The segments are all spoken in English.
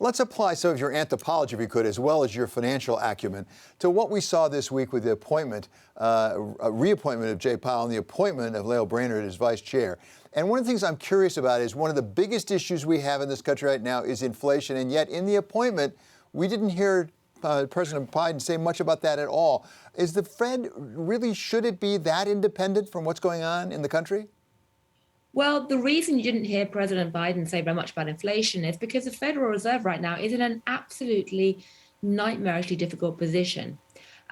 Let's apply some of your anthropology, if you could, as well as your financial acumen, to what we saw this week with the appointment, a reappointment of Jay Powell and the appointment of Lael Brainerd as vice chair. And one of the things I'm curious about is one of the biggest issues we have in this country right now is inflation. And yet in the appointment, we didn't hear President Biden say much about that at all. Is the Fed really, should it be that independent from what's going on in the country? Well, the reason you didn't hear President Biden say very much about inflation is because the Federal Reserve right now is in an absolutely nightmarishly difficult position.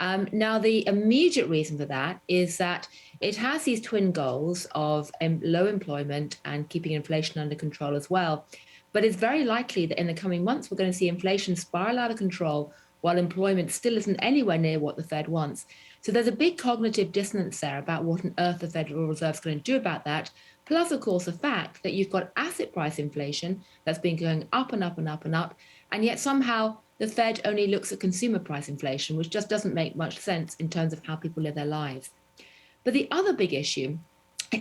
Now, the immediate reason for that is that it has these twin goals of low employment and keeping inflation under control as well. But it's very likely that in the coming months, we're going to see inflation spiral out of control while employment still isn't anywhere near what the Fed wants. So there's a big cognitive dissonance there about what on earth the Federal Reserve is going to do about that. Plus, of course, the fact that you've got asset price inflation that's been going up and up and up and up, and yet somehow the Fed only looks at consumer price inflation, which just doesn't make much sense in terms of how people live their lives. But the other big issue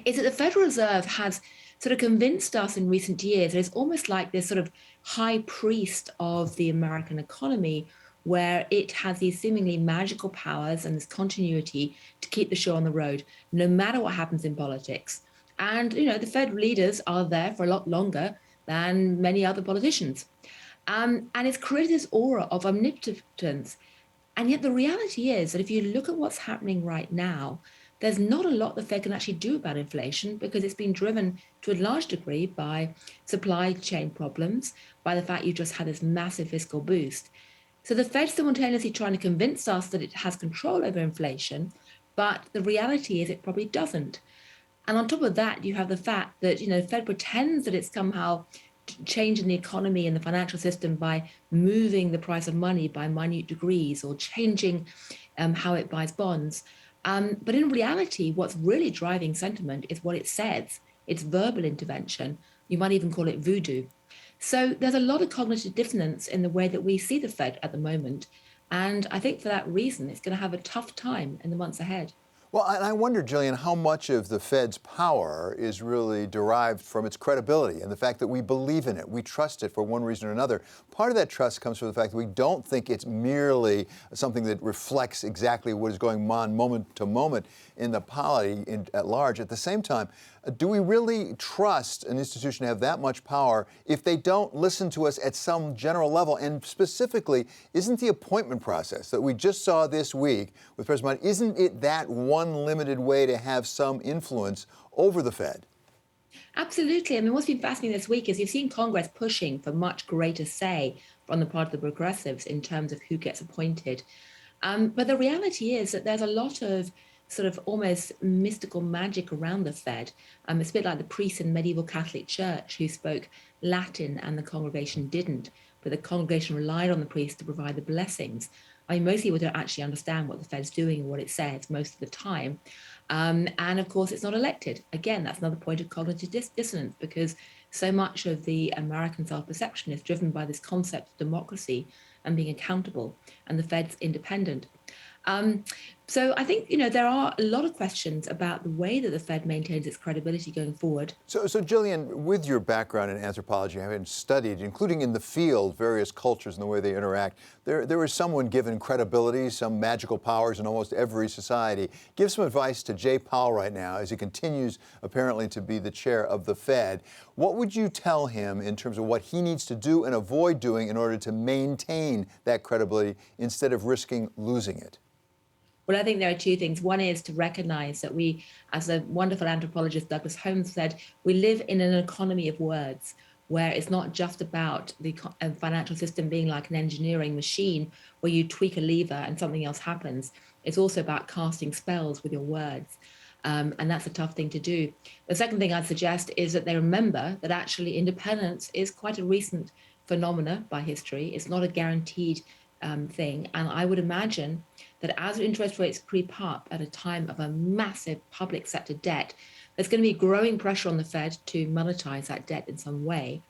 is that the Federal Reserve has sort of convinced us in recent years that it's almost like this sort of high priest of the American economy, where it has these seemingly magical powers and this continuity to keep the show on the road, no matter what happens in politics. And, you know, the Fed leaders are there for a lot longer than many other politicians. And it's created this aura of omnipotence. And yet the reality is that if you look at what's happening right now, there's not a lot the Fed can actually do about inflation because it's been driven to a large degree by supply chain problems, by the fact you just had this massive fiscal boost. So the Fed's simultaneously trying to convince us that it has control over inflation, but the reality is it probably doesn't. And on top of that, you have the fact that, you know, the Fed pretends that it's somehow changing the economy and the financial system by moving the price of money by minute degrees or changing how it buys bonds. But in reality, what's really driving sentiment is what it says. It's verbal intervention. You might even call it voodoo. So there's a lot of cognitive dissonance in the way that we see the Fed at the moment. And I think for that reason, it's going to have a tough time in the months ahead. Well, and I wonder, Gillian, how much of the Fed's power is really derived from its credibility and the fact that we believe in it, we trust it for one reason or another. Part of that trust comes from the fact that we don't think it's merely something that reflects exactly what is going on moment to moment in the polity at large. At the same time, do we really trust an institution to have that much power if they don't listen to us at some general level? And specifically, isn't the appointment process that we just saw this week with President Biden, isn't it that one limited way to have some influence over the Fed? Absolutely. I mean, what's been fascinating this week is you've seen Congress pushing for much greater say on the part of the progressives in terms of who gets appointed. But the reality is that there's a lot of sort of almost mystical magic around the Fed. It's a bit like the priests in medieval Catholic Church who spoke Latin and the congregation didn't, but the congregation relied on the priest to provide the blessings. I mean, most people don't actually understand what the Fed's doing and what it says most of the time. And of course, it's not elected. Again, that's another point of cognitive dissonance because so much of the American self-perception is driven by this concept of democracy and being accountable, and the Fed's independent. So I think, you know, there are a lot of questions about the way that the Fed maintains its credibility going forward. So Gillian, with your background in anthropology, having studied, including in the field, various cultures and the way they interact, there is someone given credibility, some magical powers in almost every society. Give some advice to Jay Powell right now as he continues apparently to be the chair of the Fed. What would you tell him in terms of what he needs to do and avoid doing in order to maintain that credibility instead of risking losing it? Well, I think there are two things. One is to recognize that we, as a wonderful anthropologist Douglas Holmes said, we live in an economy of words where it's not just about the financial system being like an engineering machine where you tweak a lever and something else happens. It's also about casting spells with your words. And that's a tough thing to do. The second thing I'd suggest is that they remember that actually independence is quite a recent phenomena by history. It's not a guaranteed thing. And I would imagine that as interest rates creep up at a time of a massive public sector debt, there's going to be growing pressure on the Fed to monetize that debt in some way.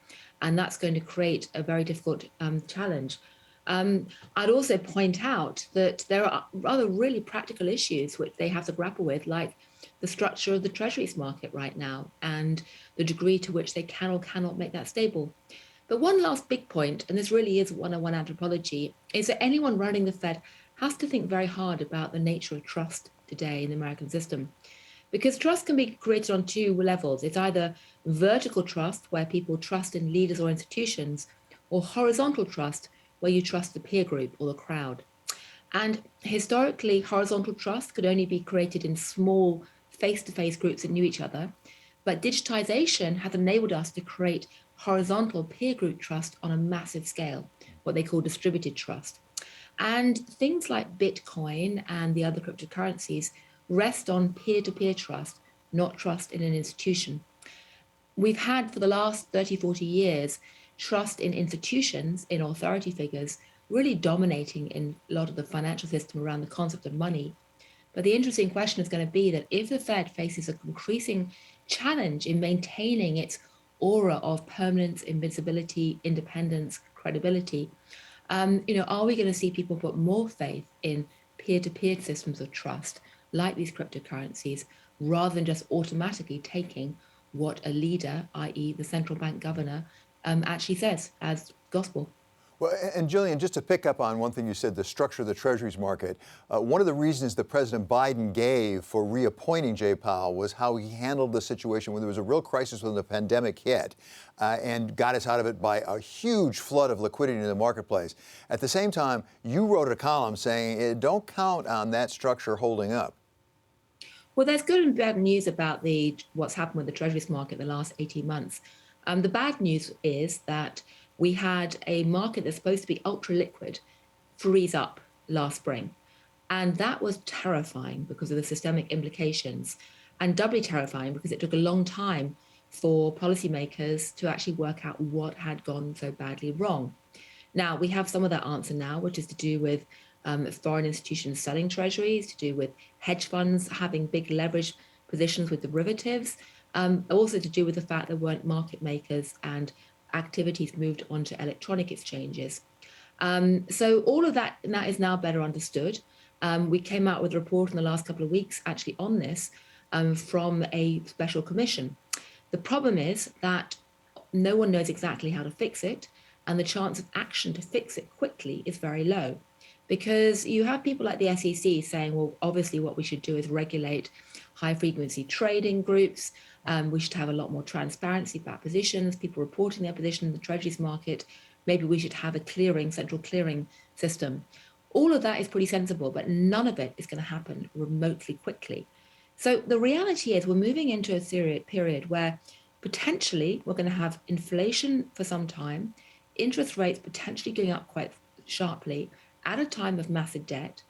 And that's going to create a very difficult challenge. I'd also point out that there are other really practical issues which they have to grapple with, like the structure of the treasuries market right now and the degree to which they can or cannot make that stable. But one last big point, and this really is 101 anthropology, is that anyone running the Fed has to think very hard about the nature of trust today in the American system. Because trust can be created on two levels. It's either vertical trust, where people trust in leaders or institutions, or horizontal trust, where you trust the peer group or the crowd. And historically, horizontal trust could only be created in small face to face groups that knew each other. But digitization has enabled us to create horizontal peer group trust on a massive scale, what they call distributed trust. And things like Bitcoin and the other cryptocurrencies rest on peer to peer trust, not trust in an institution. We've had for the last 30, 40 years trust in institutions, in authority figures, really dominating in a lot of the financial system around the concept of money. But the interesting question is going to be that if the Fed faces an increasing challenge in maintaining its aura of permanence, invincibility, independence, credibility, are we going to see people put more faith in peer-to-peer systems of trust, like these cryptocurrencies, rather than just automatically taking what a leader, i.e., the central bank governor, actually says as gospel? Well, and Gillian, just to pick up on one thing you said, the structure of the Treasuries market, one of the reasons that President Biden gave for reappointing Jay Powell was how he handled the situation when there was a real crisis when the pandemic hit and got us out of it by a huge flood of liquidity in the marketplace. At the same time, you wrote a column saying, don't count on that structure holding up. Well, there's good and bad news about what's happened with the Treasuries market in the last 18 months. The bad news is that we had a market that's supposed to be ultra liquid freeze up last spring. And that was terrifying because of the systemic implications, and doubly terrifying because it took a long time for policymakers to actually work out what had gone so badly wrong. Now, we have some of that answer now, which is to do with foreign institutions selling treasuries, to do with hedge funds having big leverage positions with derivatives, also to do with the fact there weren't market makers and activities moved onto electronic exchanges. So all of that is now better understood. We came out with a report in the last couple of weeks actually on this from a special commission. The problem is that no one knows exactly how to fix it, and the chance of action to fix it quickly is very low. Because you have people like the SEC saying, well, obviously what we should do is regulate high frequency trading groups. We should have a lot more transparency about positions, people reporting their position in the treasuries market. Maybe we should have a central clearing system. All of that is pretty sensible, but none of it is going to happen remotely quickly. So the reality is we're moving into a period where potentially we're going to have inflation for some time, interest rates potentially going up quite sharply at a time of massive debt.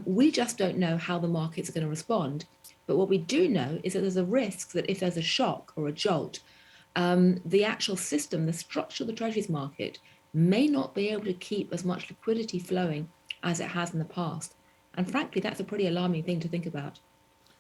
We just don't know how the markets are going to respond. But what we do know is that there's a risk that if there's a shock or a jolt, the actual system, the structure of the treasuries market may not be able to keep as much liquidity flowing as it has in the past. And frankly, that's a pretty alarming thing to think about.